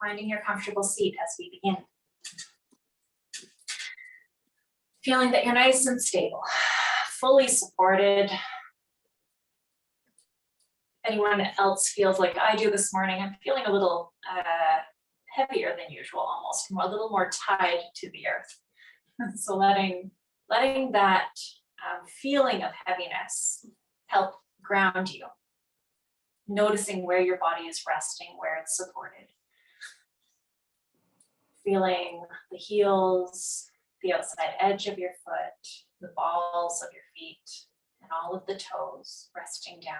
Finding your comfortable seat as we begin. Feeling that you're nice and stable, fully supported. If anyone else feels like I do this morning, I'm feeling a little heavier than usual, almost, a little more tied to the earth. So letting that feeling of heaviness help ground you. Noticing where your body is resting, where it's supported. Feeling the heels, the outside edge of your foot, the balls of your feet, and all of the toes resting down.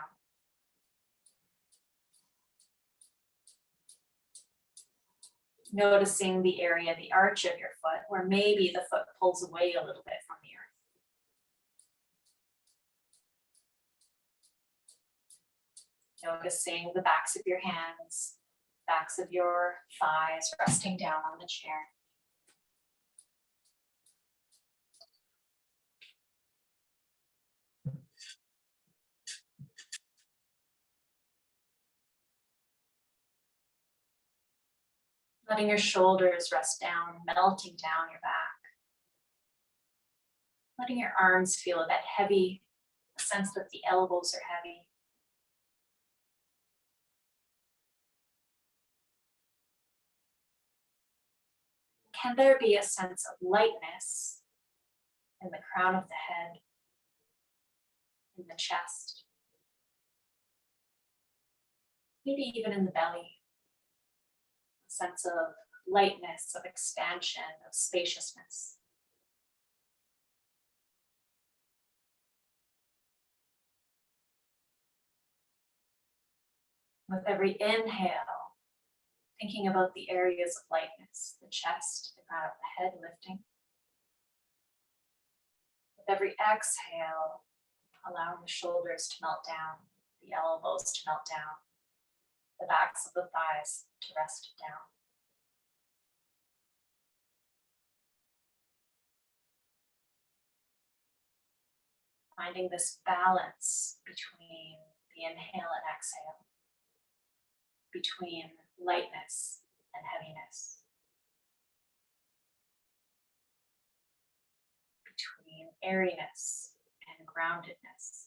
Noticing the area, the arch of your foot, where maybe the foot pulls away a little bit from the earth. Noticing the backs of your hands, backs of your thighs resting down on the chair. Letting your shoulders rest down, melting down your back. Letting your arms feel a bit heavy, a sense that the elbows are heavy. Can there be a sense of lightness in the crown of the head, in the chest, maybe even in the belly? A sense of lightness, of expansion, of spaciousness. With every inhale, thinking about the areas of lightness, the chest, the crown of the head lifting. With every exhale, allowing the shoulders to melt down, the elbows to melt down, the backs of the thighs to rest down. Finding this balance between the inhale and exhale, between lightness and heaviness, between airiness and groundedness.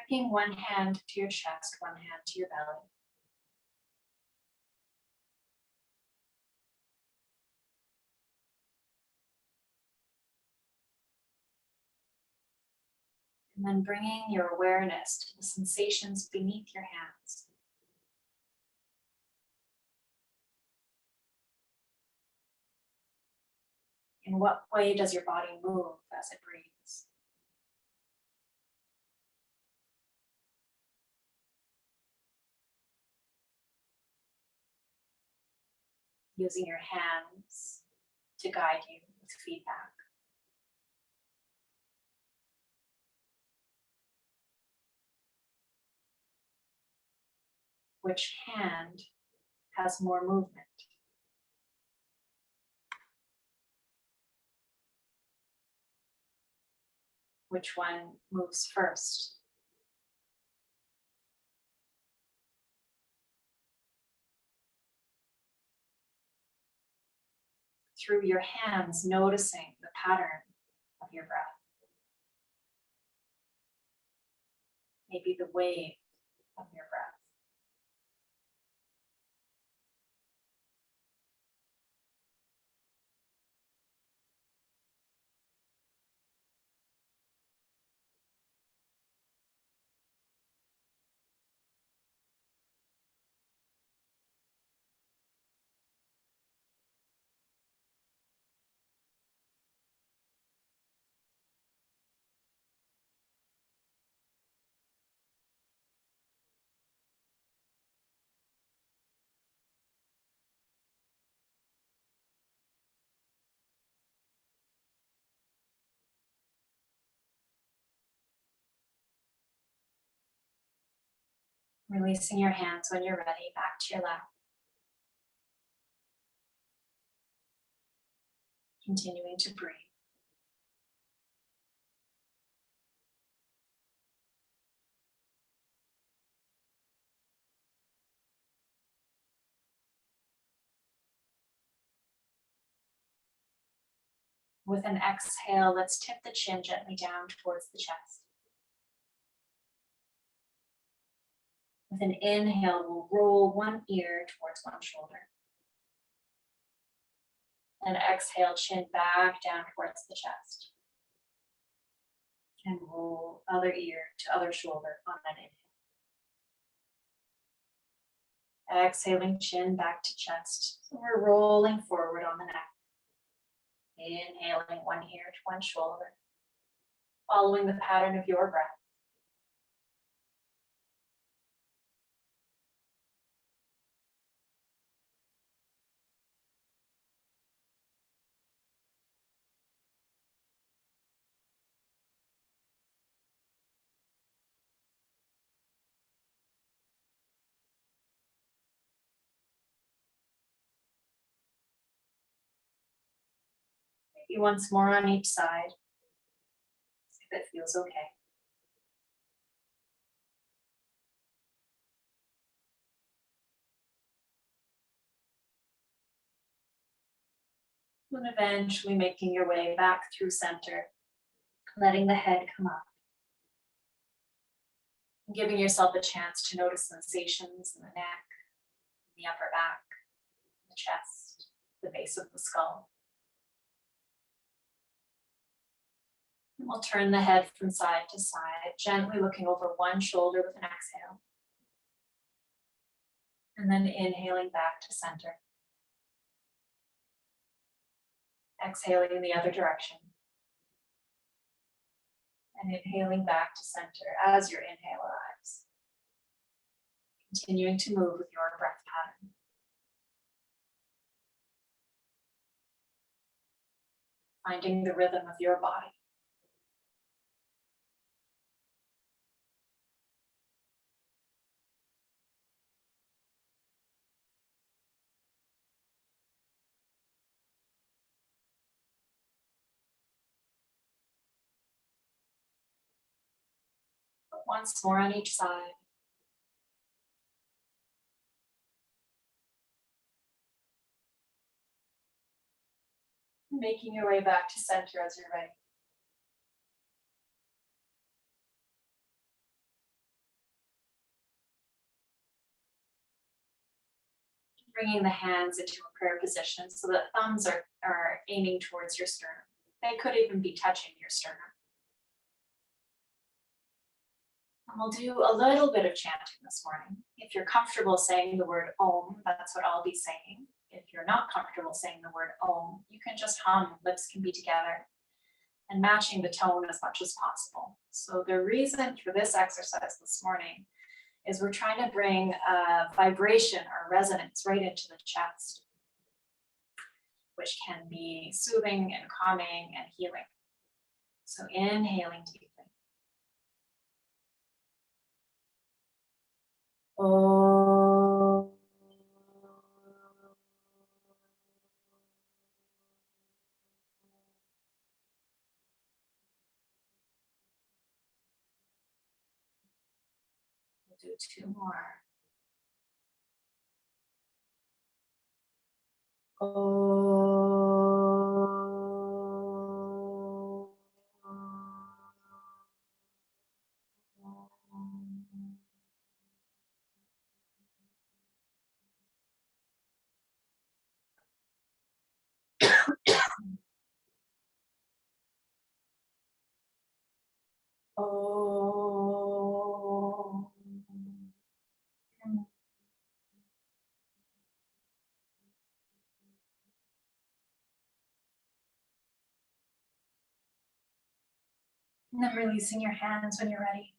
Bringing one hand to your chest, one hand to your belly. And then bringing your awareness to the sensations beneath your hands. In what way does your body move as it breathes? Using your hands to guide you with feedback. Which hand has more movement? Which one moves first? Through your hands, noticing the pattern of your breath. Maybe the wave of your breath. Releasing your hands when you're ready, back to your lap. Continuing to breathe. With an exhale, let's tip the chin gently down towards the chest. With an inhale, we'll roll one ear towards one shoulder. And exhale, chin back down towards the chest. And roll other ear to other shoulder on an inhale. Exhaling, chin back to chest. So we're rolling forward on the neck. Inhaling one ear to one shoulder. Following the pattern of your breath. Maybe once more on each side. See if it feels okay. And eventually making your way back through center, letting the head come up. And giving yourself a chance to notice sensations in the neck, the upper back, the chest, the base of the skull. And we'll turn the head from side to side, gently looking over one shoulder with an exhale. And then inhaling back to center. Exhaling in the other direction. And inhaling back to center as your inhale arrives. Continuing to move with your breath pattern. Finding the rhythm of your body. Once more on each side. Making your way back to center as you're ready. Bringing the hands into a prayer position so that thumbs are aiming towards your sternum. They could even be touching your sternum. And we'll do a little bit of chanting this morning. If you're comfortable saying the word Om, that's what I'll be saying. If you're not comfortable saying the word Om, you can just hum, lips can be together, and matching the tone as much as possible. So the reason for this exercise this morning is we're trying to bring a vibration or resonance right into the chest, which can be soothing and calming and healing. So inhaling deeply. Oh. We'll do two more. Oh. Oh. And then releasing your hands when you're ready.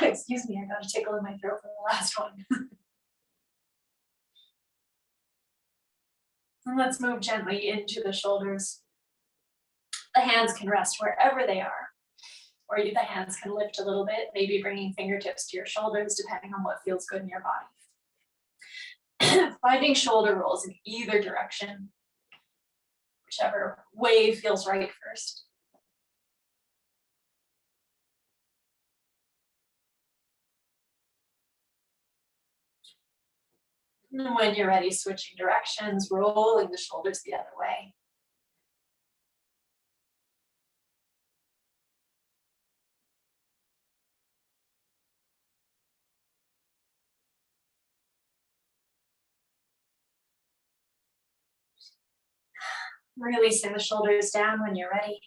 Excuse me, I got a tickle in my throat for the last one. And let's move gently into the shoulders. The hands can rest wherever they are, or the hands can lift a little bit, maybe bringing fingertips to your shoulders, depending on what feels good in your body. Finding shoulder rolls in either direction, whichever way feels right first. And when you're ready, switching directions, rolling the shoulders the other way. Releasing the shoulders down when you're ready.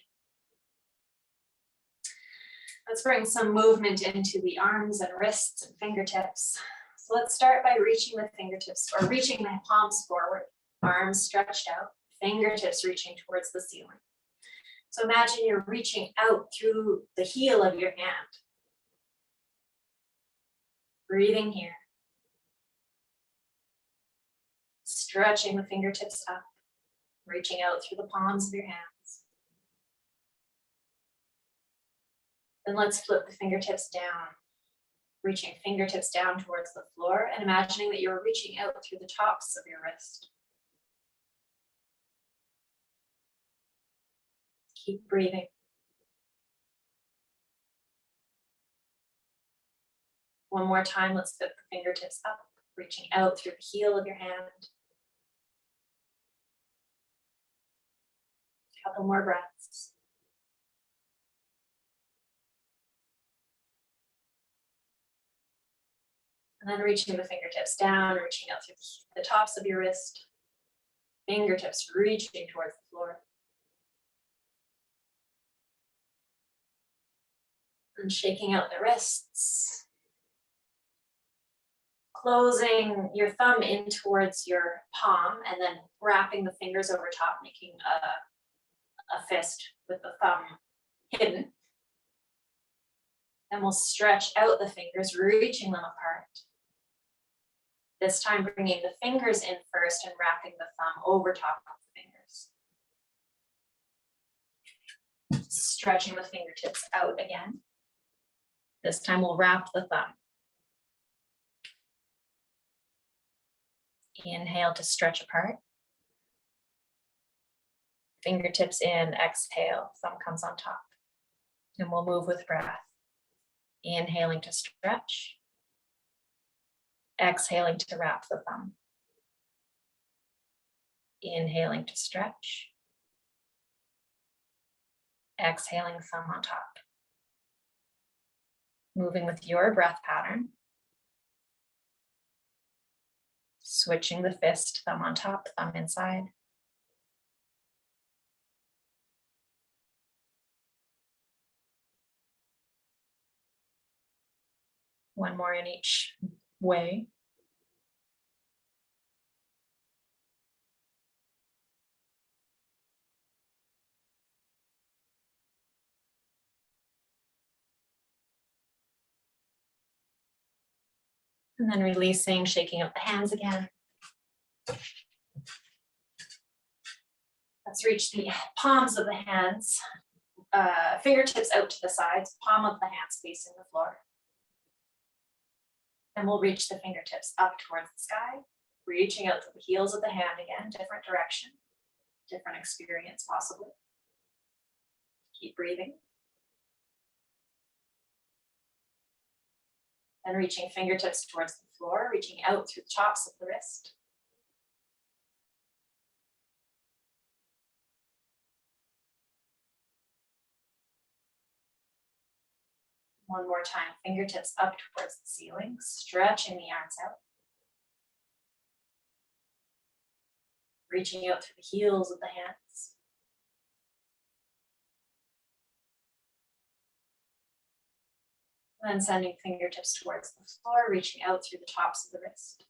Let's bring some movement into the arms and wrists and fingertips. So let's start by reaching the fingertips or reaching the palms forward, arms stretched out, fingertips reaching towards the ceiling. So imagine you're reaching out through the heel of your hand. Breathing here. Stretching the fingertips up, reaching out through the palms of your hands. Then let's flip the fingertips down, reaching fingertips down towards the floor and imagining that you're reaching out through the tops of your wrist. Keep breathing. One more time, let's flip the fingertips up, reaching out through the heel of your hand. Couple more breaths. And then reaching the fingertips down, reaching out through the tops of your wrist. Fingertips reaching towards the floor. And shaking out the wrists. Closing your thumb in towards your palm and then wrapping the fingers over top, making a fist with the thumb hidden. Then we'll stretch out the fingers, reaching them apart. This time bringing the fingers in first and wrapping the thumb over top of the fingers. Stretching the fingertips out again. This time we'll wrap the thumb. Inhale to stretch apart. Fingertips in, exhale, thumb comes on top. And we'll move with breath. Inhaling to stretch. Exhaling to wrap the thumb. Inhaling to stretch. Exhaling, thumb on top. Moving with your breath pattern. Switching the fist, thumb on top, thumb inside. One more in each way. And then releasing, shaking up the hands again. Let's reach the palms of the hands, fingertips out to the sides, palm of the hands facing the floor. And we'll reach the fingertips up towards the sky, reaching out to the heels of the hand again, different direction, different experience possibly. Keep breathing. And reaching fingertips towards the floor, reaching out through the tops of the wrist. One more time, fingertips up towards the ceiling, stretching the arms out. Reaching out through the heels of the hands. Then sending fingertips towards the floor, reaching out through the tops of the wrist.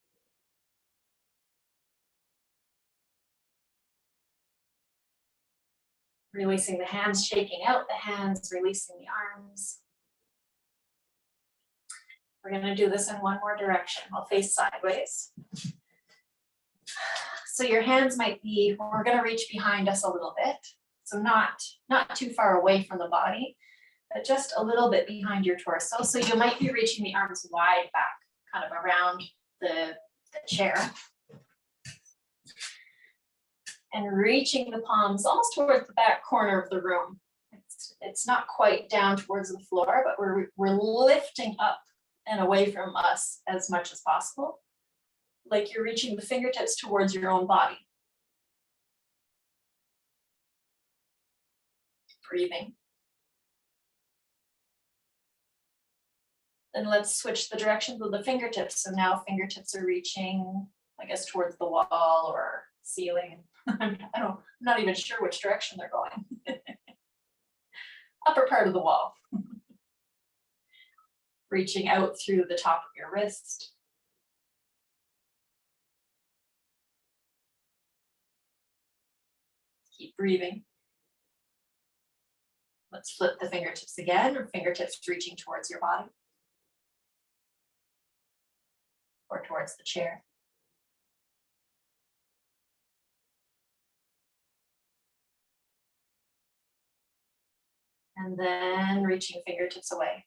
Releasing the hands, shaking out the hands, releasing the arms. We're going to do this in one more direction. We'll face sideways. So your hands might be, we're going to reach behind us a little bit. So not too far away from the body. just a little bit behind your torso. So you might be reaching the arms wide back, kind of around the chair. And reaching the palms almost towards the back corner of the room. It's not quite down towards the floor, but we're lifting up and away from us as much as possible. Like you're reaching the fingertips towards your own body. Breathing. Then let's switch the directions of the fingertips. So now fingertips are reaching, I guess, towards the wall or ceiling. I'm not even sure which direction they're going. Upper part of the wall. Reaching out through the top of your wrist. Keep breathing. Let's flip the fingertips again, or fingertips reaching towards your body. Or towards the chair. And then reaching fingertips away.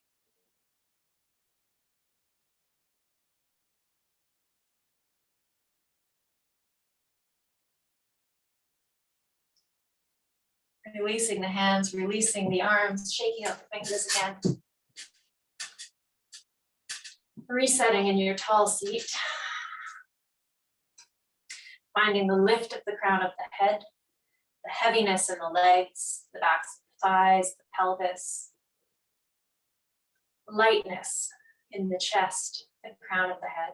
Releasing the hands, releasing the arms, shaking out the fingers again. Resetting in your tall seat. Finding the lift of the crown of the head, the heaviness in the legs, the backs of the thighs, the pelvis. Lightness in the chest, the crown of the head.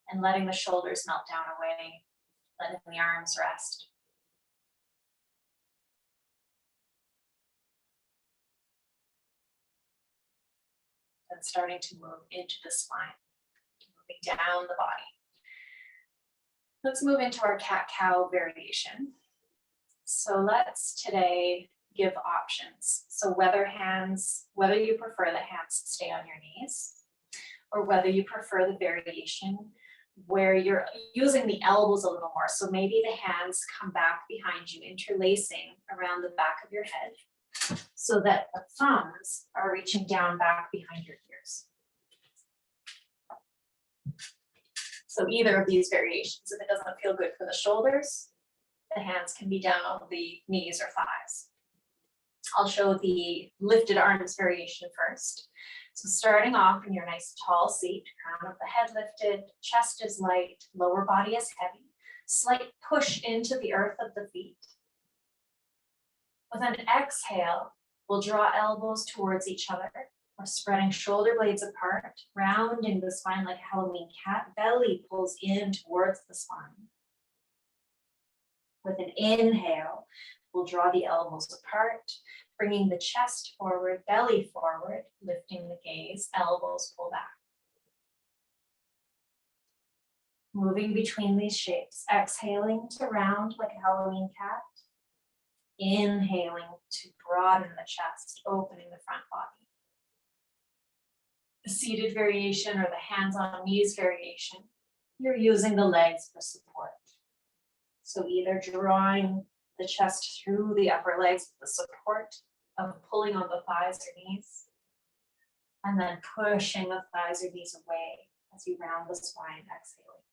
And letting the shoulders melt down away, letting the arms rest. And starting to move into the spine, moving down the body. Let's move into our cat-cow variation. So let's today give options. So whether you prefer the hands stay on your knees, or whether you prefer the variation where you're using the elbows a little more. So maybe the hands come back behind you, interlacing around the back of your head, so that the thumbs are reaching down back behind your ears. So either of these variations, if it doesn't feel good for the shoulders, the hands can be down on the knees or thighs. I'll show the lifted arms variation first. So starting off in your nice tall seat, crown of the head lifted, chest is light, lower body is heavy, slight push into the earth of the feet. With an exhale, we'll draw elbows towards each other. We're spreading shoulder blades apart, rounding the spine like a Halloween cat. Belly pulls in towards the spine. With an inhale, we'll draw the elbows apart, bringing the chest forward, belly forward, lifting the gaze, elbows pull back. Moving between these shapes, exhaling to round like a Halloween cat. Inhaling to broaden the chest, opening the front body. The seated variation or the hands on knees variation, you're using the legs for support. So either drawing the chest through the upper legs with the support of pulling on the thighs or knees, and then pushing the thighs or knees away as you round the spine, exhaling.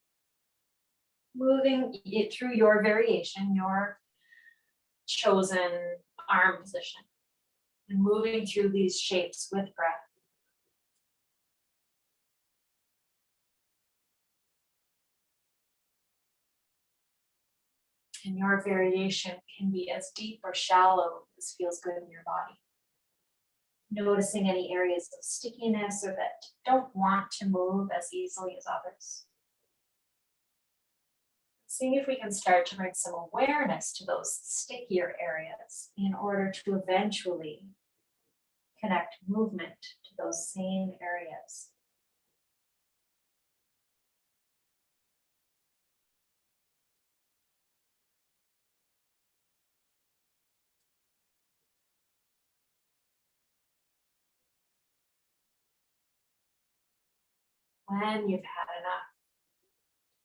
Moving it through your variation, your chosen arm position, and moving through these shapes with breath. And your variation can be as deep or shallow as feels good in your body. Noticing any areas of stickiness or that don't want to move as easily as others. Seeing if we can start to bring some awareness to those stickier areas in order to eventually connect movement to those same areas. When you've had enough,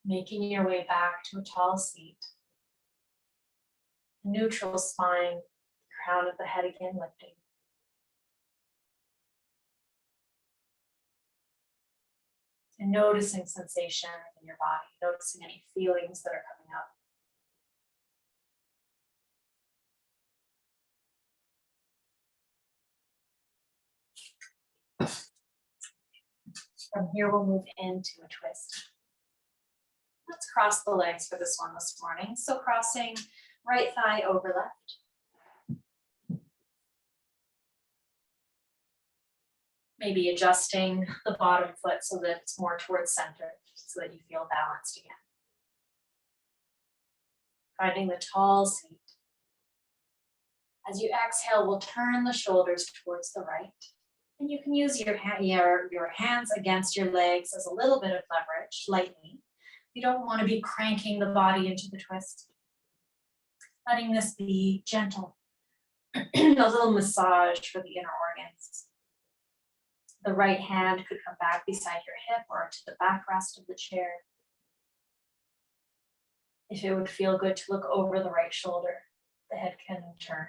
making your way back to a tall seat, neutral spine, crown of the head again lifting. and noticing sensation in your body, noticing any feelings that are coming up. From here, we'll move into a twist. Let's cross the legs for this one this morning. So crossing right thigh over left. Maybe adjusting the bottom foot so that it's more towards center, so that you feel balanced again. Finding the tall seat. As you exhale, we'll turn the shoulders towards the right. And you can use your hands against your legs as a little bit of leverage, lightly. You don't want to be cranking the body into the twist. Letting this be gentle. A little massage for the inner organs. The right hand could come back beside your hip or to the backrest of the chair. If it would feel good to look over the right shoulder, the head can turn.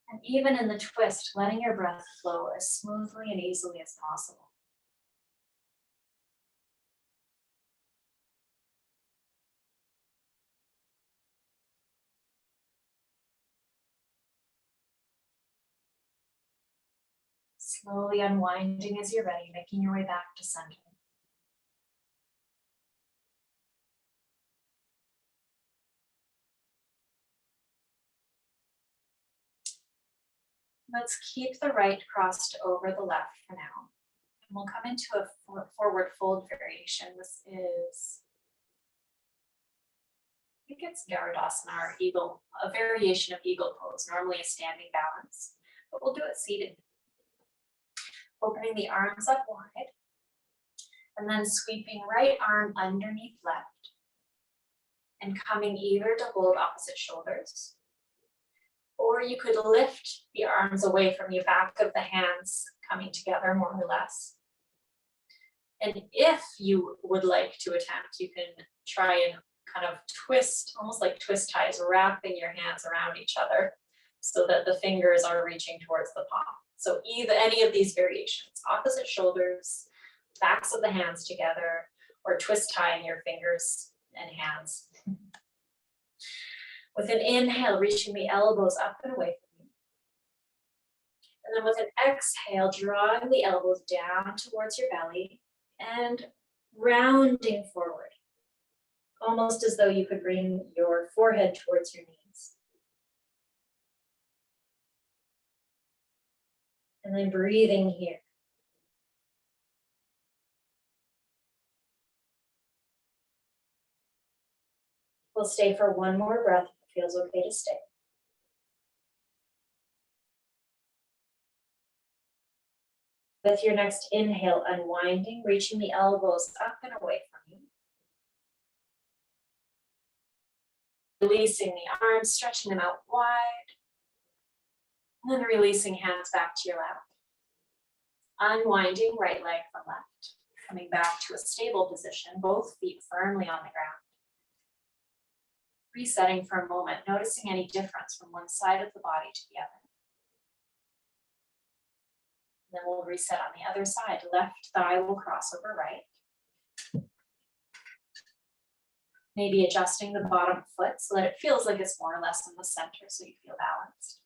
And even in the twist, letting your breath flow as smoothly and easily as possible. Slowly unwinding as you're ready, making your way back to center. Let's keep the right crossed over the left for now. And we'll come into a forward fold variation. This is, I think it's Garudasana or eagle, a variation of eagle pose, normally a standing balance, but we'll do it seated. Opening the arms up wide, and then sweeping right arm underneath left, and coming either to hold opposite shoulders, or you could lift the arms away from you, back of the hands coming together more or less. And if you would like to attempt, you can try and kind of twist, almost like twist ties, wrapping your hands around each other so that the fingers are reaching towards the palm. So either any of these variations, opposite shoulders, backs of the hands together, or twist tying your fingers and hands. With an inhale, reaching the elbows up and away from you. And then with an exhale, drawing the elbows down towards your belly and rounding forward, almost as though you could bring your forehead towards your knees. And then breathing here. We'll stay for one more breath if it feels okay to stay. With your next inhale, unwinding, reaching the elbows up and away from you. Releasing the arms, stretching them out wide. And then releasing hands back to your lap. Unwinding right leg from left. Coming back to a stable position, both feet firmly on the ground. Resetting for a moment, noticing any difference from one side of the body to the other. Then we'll reset on the other side. Left thigh will cross over right. Maybe adjusting the bottom foot so that it feels like it's more or less in the center so you feel balanced.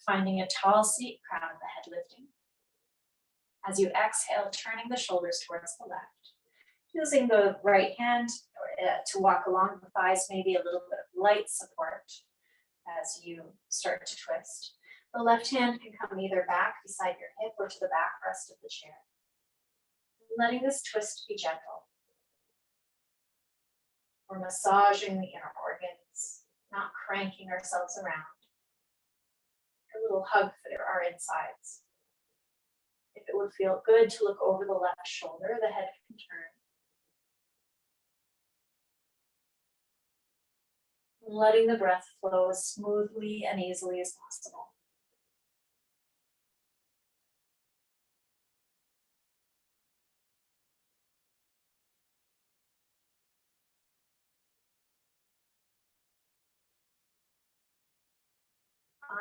Finding a tall seat, crown of the head lifting. As you exhale, turning the shoulders towards the left. Using the right hand to walk along the thighs, maybe a little bit of light support as you start to twist. The left hand can come either back beside your hip or to the backrest of the chair. Letting this twist be gentle. We're massaging the inner organs, not cranking ourselves around. A little hug for our insides. If it would feel good to look over the left shoulder, the head can turn. Letting the breath flow as smoothly and easily as possible.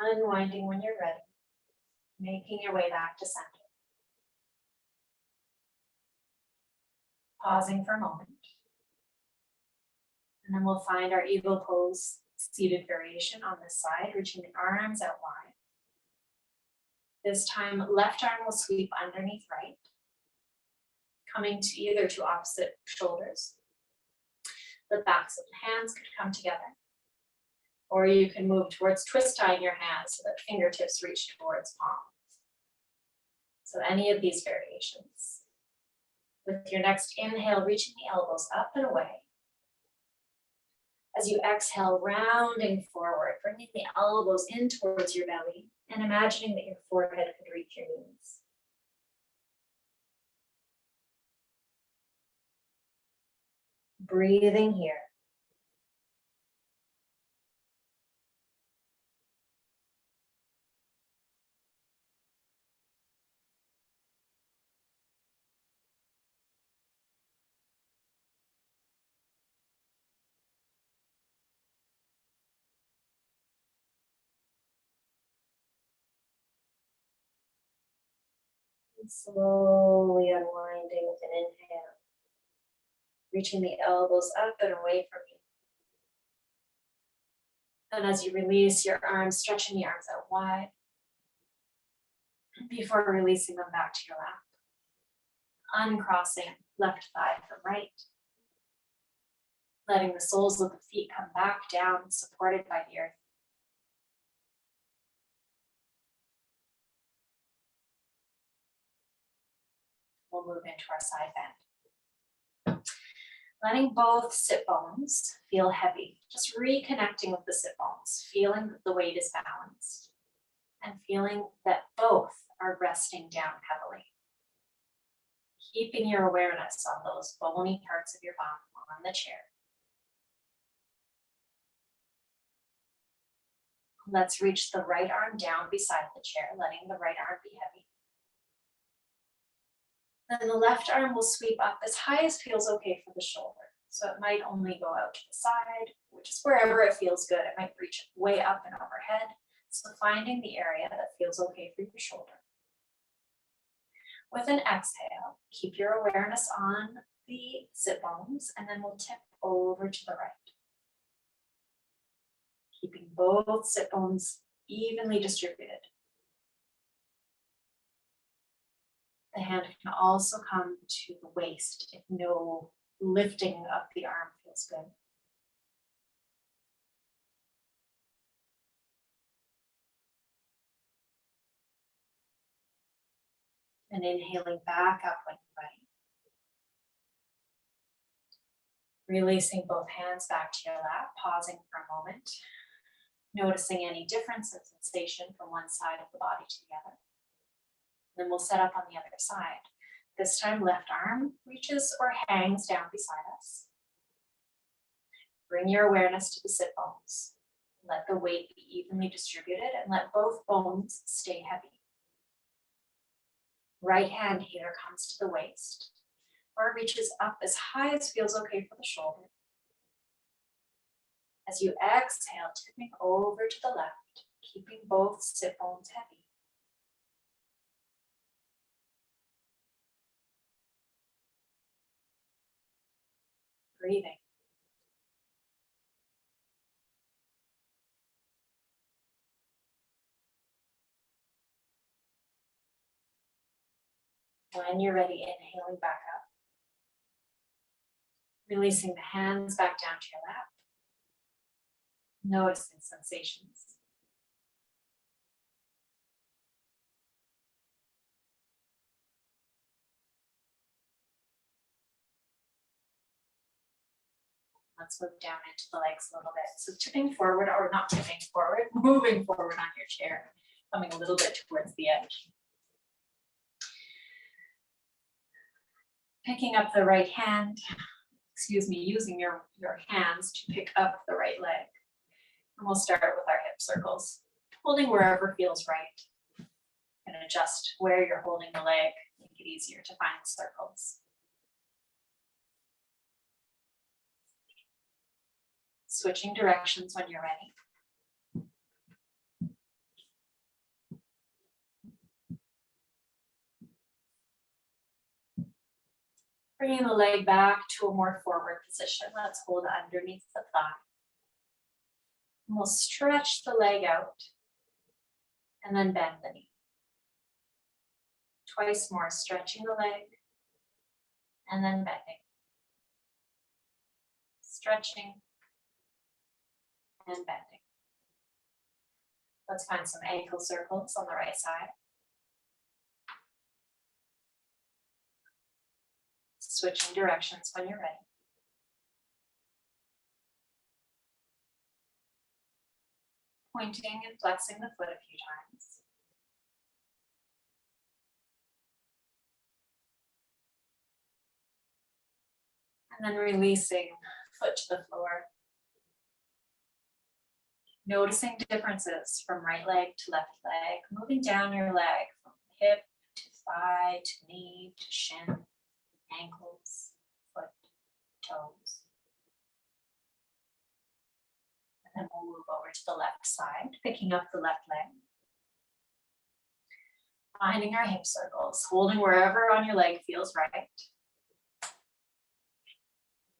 Unwinding when you're ready, making your way back to center. Pausing for a moment. And then we'll find our eagle pose seated variation on this side, reaching the arms out wide. This time, left arm will sweep underneath right, coming to either to opposite shoulders. The backs of the hands could come together. Or you can move towards twist tying your hands so that fingertips reach towards palms. So any of these variations. With your next inhale, reaching the elbows up and away. As you exhale, rounding forward, bringing the elbows in towards your belly and imagining that your forehead could reach your knees. Breathing here. And slowly unwinding with an inhale. Reaching the elbows up and away from you. And as you release your arms, stretching the arms out wide before releasing them back to your lap. Uncrossing left thigh from right. Letting the soles of the feet come back down, supported by the earth. We'll move into our side bend. Letting both sit bones feel heavy. Just reconnecting with the sit bones, feeling that the weight is balanced and feeling that both are resting down heavily. Keeping your awareness on those bony parts of your body on the chair. Let's reach the right arm down beside the chair, letting the right arm be heavy. Then the left arm will sweep up as high as feels okay for the shoulder. So it might only go out to the side, which is wherever it feels good. It might reach way up and overhead. So finding the area that feels okay for your shoulder. With an exhale, keep your awareness on the sit bones, and then we'll tip over to the right. Keeping both sit bones evenly distributed. The hand can also come to the waist if no lifting of the arm feels good. And inhaling back up when you're ready. Releasing both hands back to your lap, pausing for a moment. Noticing any difference in sensation from one side of the body to the other. Then we'll set up on the other side. This time, left arm reaches or hangs down beside us. Bring your awareness to the sit bones. Let the weight be evenly distributed and let both bones stay heavy. Right hand either comes to the waist or reaches up as high as feels okay for the shoulder. As you exhale, tipping over to the left, keeping both sit bones heavy. Breathing. When you're ready, inhaling back up. Releasing the hands back down to your lap. Noticing sensations. Let's move down into the legs a little bit. So tipping forward, or not tipping forward, moving forward on your chair, coming a little bit towards the edge. Picking up the right hand, using your hands to pick up the right leg. And we'll start with our hip circles, holding wherever feels right. And adjust where you're holding the leg, make it easier to find the circles. Switching directions when you're ready. Bringing the leg back to a more forward position. Let's hold underneath the thigh. And we'll stretch the leg out and then bend the knee. Twice more, stretching the leg and then bending. Stretching and bending. Let's find some ankle circles on the right side. Switching directions when you're ready. Pointing and flexing the foot a few times. And then releasing foot to the floor. Noticing differences from right leg to left leg, moving down your leg from hip to thigh to knee to shin, ankles, foot, toes. And then we'll move over to the left side, picking up the left leg. Finding our hip circles, holding wherever on your leg feels right.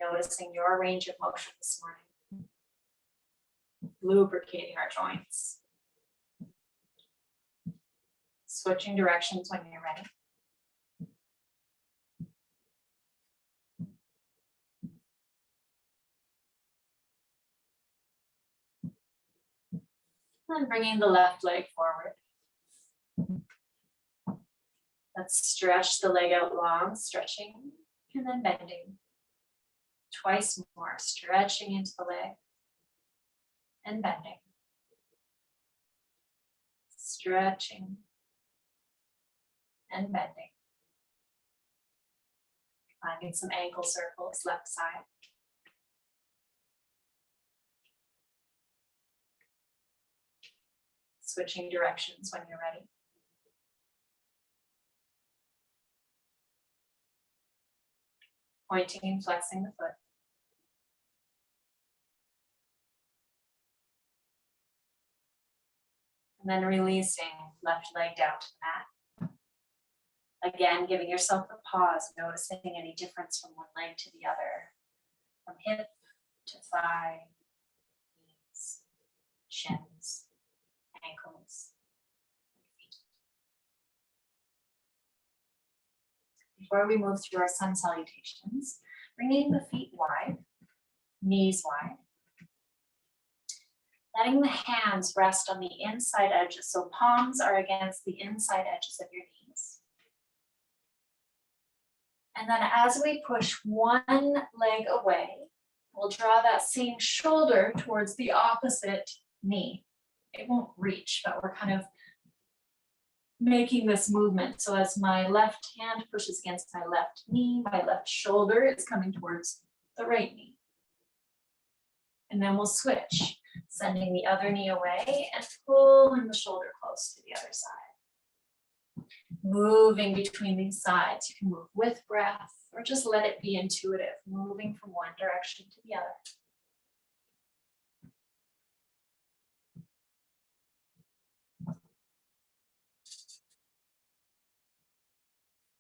Noticing your range of motion this morning. Lubricating our joints. Switching directions when you're ready. And bringing the left leg forward. Let's stretch the leg out long, stretching and then bending. Twice more, stretching into the leg and bending. Stretching and bending. Finding some ankle circles, left side. Switching directions when you're ready. Pointing and flexing the foot. And then releasing left leg down to the mat. Again, giving yourself a pause, noticing any difference from one leg to the other. From hip to thigh, knees, shins, ankles, and feet. Before we move through our sun salutations, bringing the feet wide, knees wide. Letting the hands rest on the inside edges, so palms are against the inside edges of your knees. And then as we push one leg away, we'll draw that same shoulder towards the opposite knee. It won't reach, but we're kind of making this movement. So as my left hand pushes against my left knee, my left shoulder is coming towards the right knee. And then we'll switch, sending the other knee away and pulling the shoulder close to the other side. Moving between these sides, you can move with breath or just let it be intuitive, moving from one direction to the other.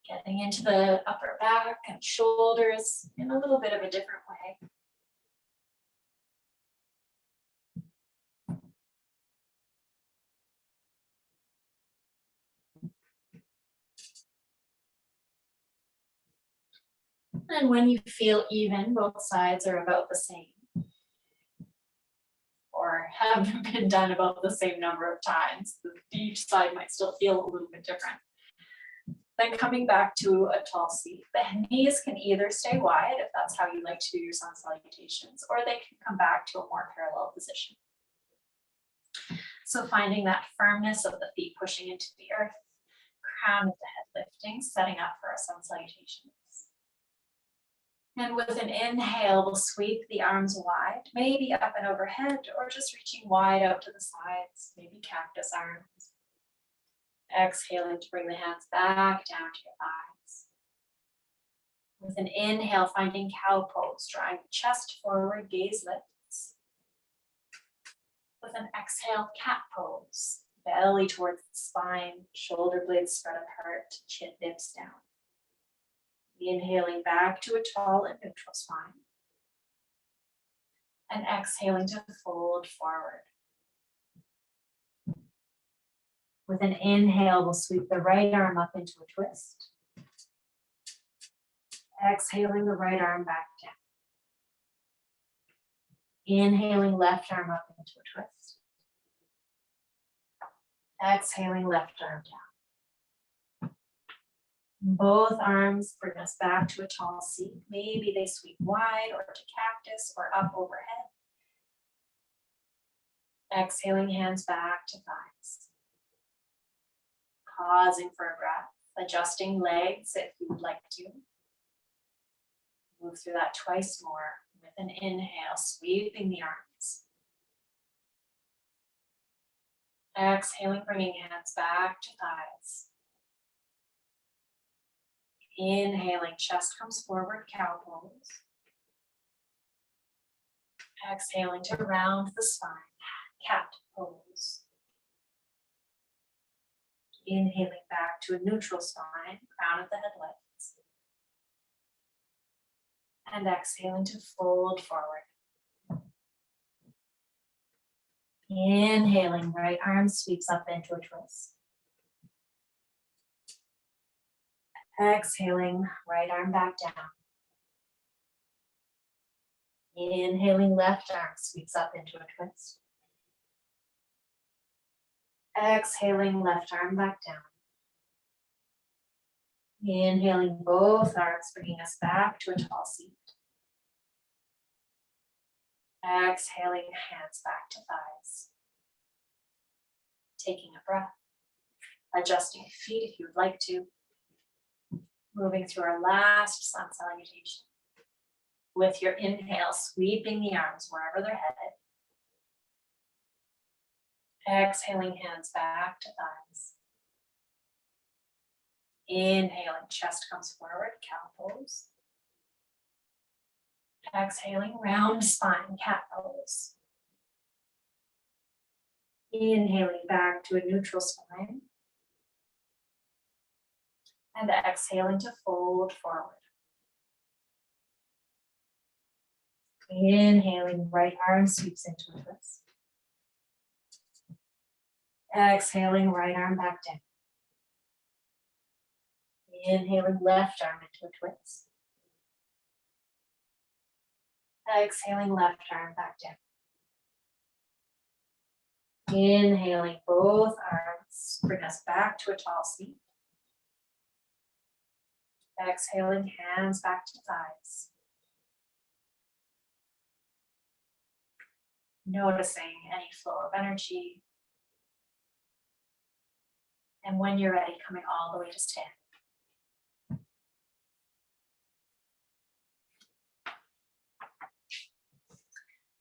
Getting into the upper back and shoulders in a little bit of a different way. And when you feel even, both sides are about the same, or have been done about the same number of times. Each side might still feel a little bit different. Then coming back to a tall seat, the knees can either stay wide if that's how you like to do your sun salutations, or they can come back to a more parallel position. So finding that firmness of the feet pushing into the earth, crown of the head lifting, setting up for our sun salutations. And with an inhale, we'll sweep the arms wide, maybe up and overhead, or just reaching wide out to the sides, maybe cactus arms. Exhaling to bring the hands back down to your thighs. With an inhale, finding cow pose, drawing the chest forward, gaze lifts. With an exhale, cat pose, belly towards the spine, shoulder blades spread apart, chin dips down. Inhaling back to a tall and neutral spine. And exhaling to fold forward. With an inhale, we'll sweep the right arm up into a twist. Exhaling the right arm back down. Inhaling left arm up into a twist. Exhaling left arm down. Both arms bring us back to a tall seat. Maybe they sweep wide or to cactus or up overhead. Exhaling hands back to thighs. Pausing for a breath, adjusting legs if you would like to. Move through that twice more with an inhale, sweeping the arms. Exhaling, bringing hands back to thighs. Inhaling, chest comes forward, cow pose. Exhaling to round the spine, cat pose. Inhaling back to a neutral spine, crown of the head lifts. And exhaling to fold forward. Inhaling, right arm sweeps up into a twist. Exhaling, right arm back down. Inhaling, left arm sweeps up into a twist. Exhaling, left arm back down. Inhaling, both arms bringing us back to a tall seat. Exhaling, hands back to thighs. Taking a breath. Adjusting feet if you would like to. Moving through our last sun salutation. With your inhale, sweeping the arms wherever they're headed. Exhaling, hands back to thighs. Inhaling, chest comes forward, cow pose. Exhaling, round spine, cat pose. Inhaling back to a neutral spine. And exhaling to fold forward. Inhaling, right arm sweeps into a twist. Exhaling, right arm back down. Inhaling, left arm into a twist. Exhaling, left arm back down. Inhaling, both arms bring us back to a tall seat. Exhaling, hands back to thighs. Noticing any flow of energy. And when you're ready, coming all the way to stand.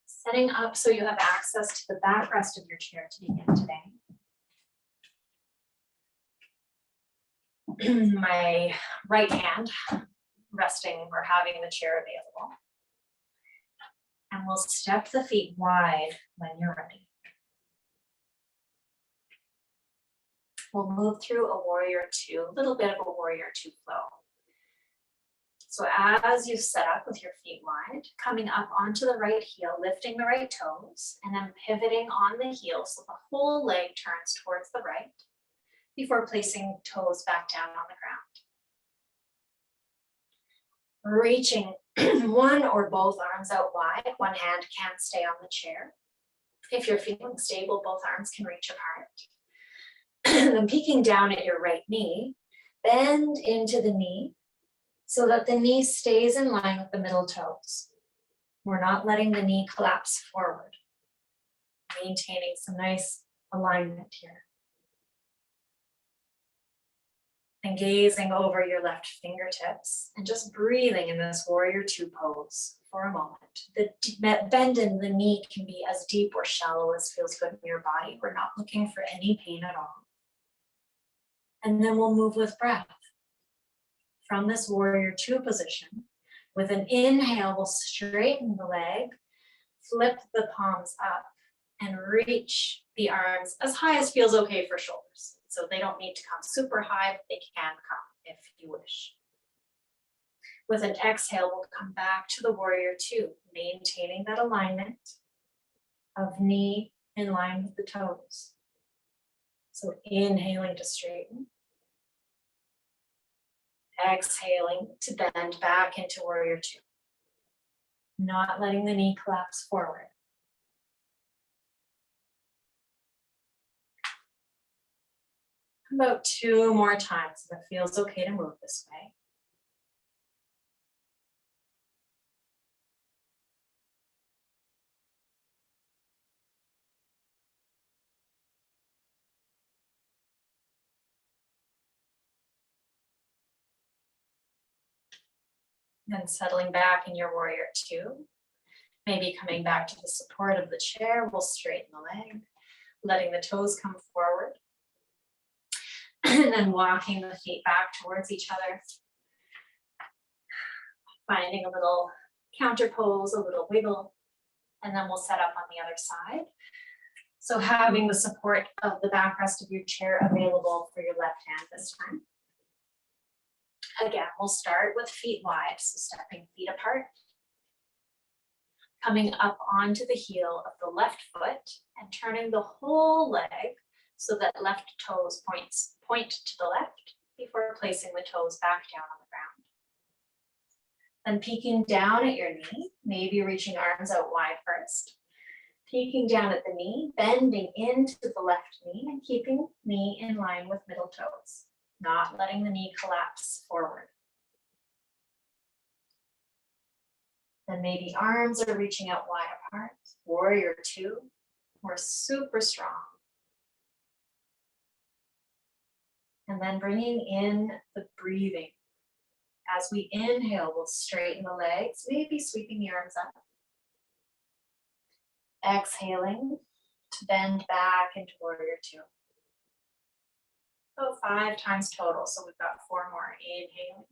Setting up so you have access to the backrest of your chair to begin today. My right hand resting or having the chair available. And we'll step the feet wide when you're ready. We'll move through a warrior two, a little bit of a warrior two flow. So as you set up with your feet wide, coming up onto the right heel, lifting the right toes, and then pivoting on the heel so the whole leg turns towards the right before placing toes back down on the ground. Reaching one or both arms out wide, one hand can't stay on the chair. If you're feeling stable, both arms can reach apart. Then peeking down at your right knee, bend into the knee so that the knee stays in line with the middle toes. We're not letting the knee collapse forward, maintaining some nice alignment here. And gazing over your left fingertips and just breathing in this warrior two pose for a moment. The bend in the knee can be as deep or shallow as feels good in your body. We're not looking for any pain at all. And then we'll move with breath. From this warrior two position, with an inhale, we'll straighten the leg, flip the palms up, and reach the arms as high as feels okay for shoulders. So they don't need to come super high, but they can come if you wish. With an exhale, we'll come back to the warrior two, maintaining that alignment of knee in line with the toes. So inhaling to straighten. Exhaling to bend back into warrior two. Not letting the knee collapse forward. About 2 more times if it feels okay to move this way. Then settling back in your warrior two. Maybe coming back to the support of the chair, we'll straighten the leg, letting the toes come forward. And then walking the feet back towards each other. Finding a little counter pose, a little wiggle, and then we'll set up on the other side. So having the support of the backrest of your chair available for your left hand this time. Again, we'll start with feet wide, so stepping feet apart. Coming up onto the heel of the left foot and turning the whole leg so that left toes point to the left before placing the toes back down on the ground. Then peeking down at your knee, maybe reaching arms out wide first. Peeking down at the knee, bending into the left knee and keeping knee in line with middle toes, not letting the knee collapse forward. Then maybe arms are reaching out wide apart. Warrior two, we're super strong. And then bringing in the breathing. As we inhale, we'll straighten the legs, maybe sweeping the arms up. Exhaling to bend back into warrior two. About 5 times total, so we've got 4 more. Inhaling.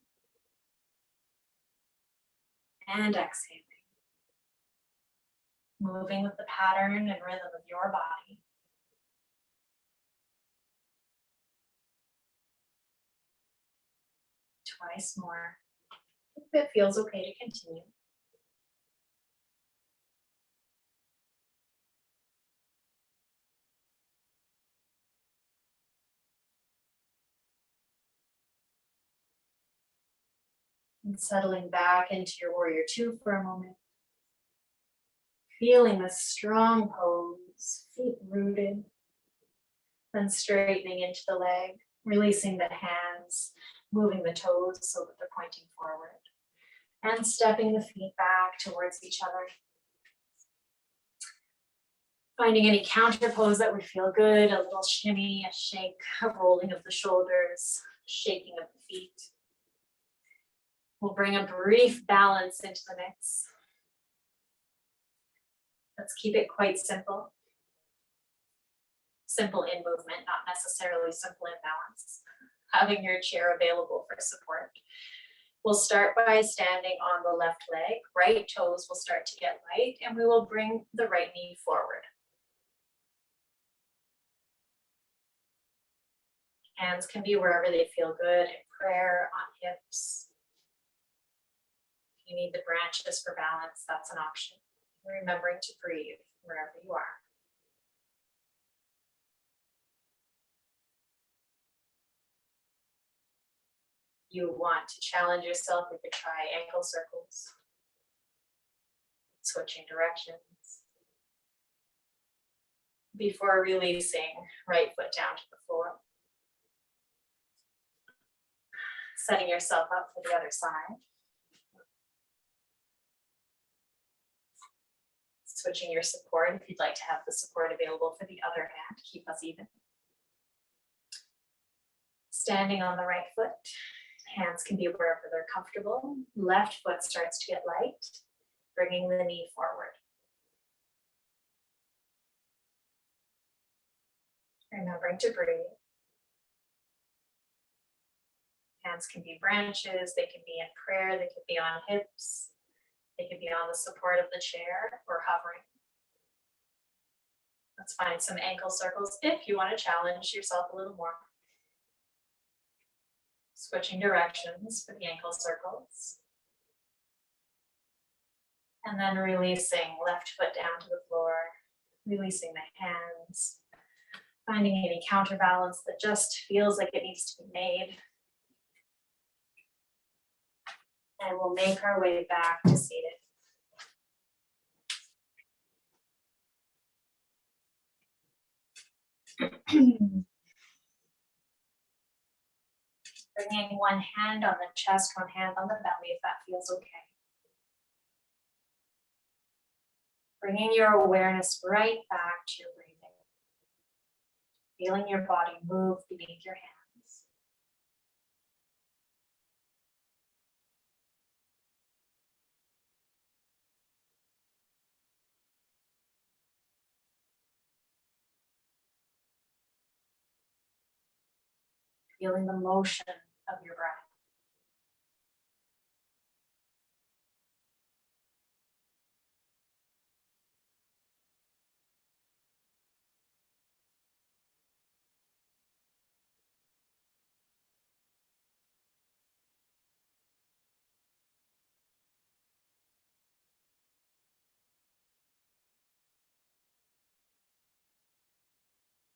And exhaling. Moving with the pattern and rhythm of your body. Twice more. If it feels okay to continue. And settling back into your warrior two for a moment. Feeling the strong pose, feet rooted. Then straightening into the leg, releasing the hands, moving the toes so that they're pointing forward. And stepping the feet back towards each other. Finding any counter pose that would feel good, a little shimmy, a shake, a rolling of the shoulders, shaking of the feet. We'll bring a brief balance into the mix. Let's keep it quite simple. Simple in movement, not necessarily simple in balance. Having your chair available for support. We'll start by standing on the left leg. Right toes will start to get light and we will bring the right knee forward. Hands can be wherever they feel good, in prayer, on hips. If you need the branches for balance, that's an option. Remembering to breathe wherever you are. You want to challenge yourself, you could try ankle circles. Switching directions. Before releasing, right foot down to the floor. Setting yourself up for the other side. Switching your support if you'd like to have the support available for the other hand to keep us even. Standing on the right foot. Hands can be wherever they're comfortable. Left foot starts to get light, bringing the knee forward. Remembering to breathe. Hands can be branches, they can be in prayer, they could be on hips, they could be on the support of the chair or hovering. Let's find some ankle circles if you want to challenge yourself a little more. Switching directions for the ankle circles. And then releasing left foot down to the floor, releasing the hands, finding any counterbalance that just feels like it needs to be made. And we'll make our way back to seated. Bringing one hand on the chest, one hand on the belly if that feels okay. Bringing your awareness right back to your breathing. Feeling your body move beneath your hands. Feeling the motion of your breath.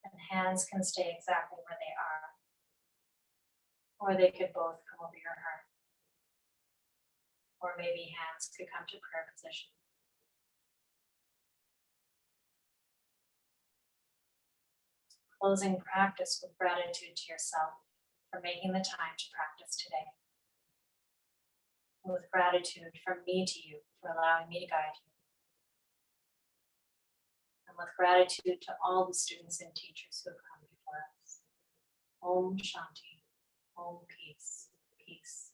And hands can stay exactly where they are. Or they could both come over your heart. Or maybe hands could come to prayer position. Closing practice with gratitude to yourself for making the time to practice today. With gratitude from me to you for allowing me to guide you. And with gratitude to all the students and teachers who have come before us. Om Shanti, Om Peace, Peace.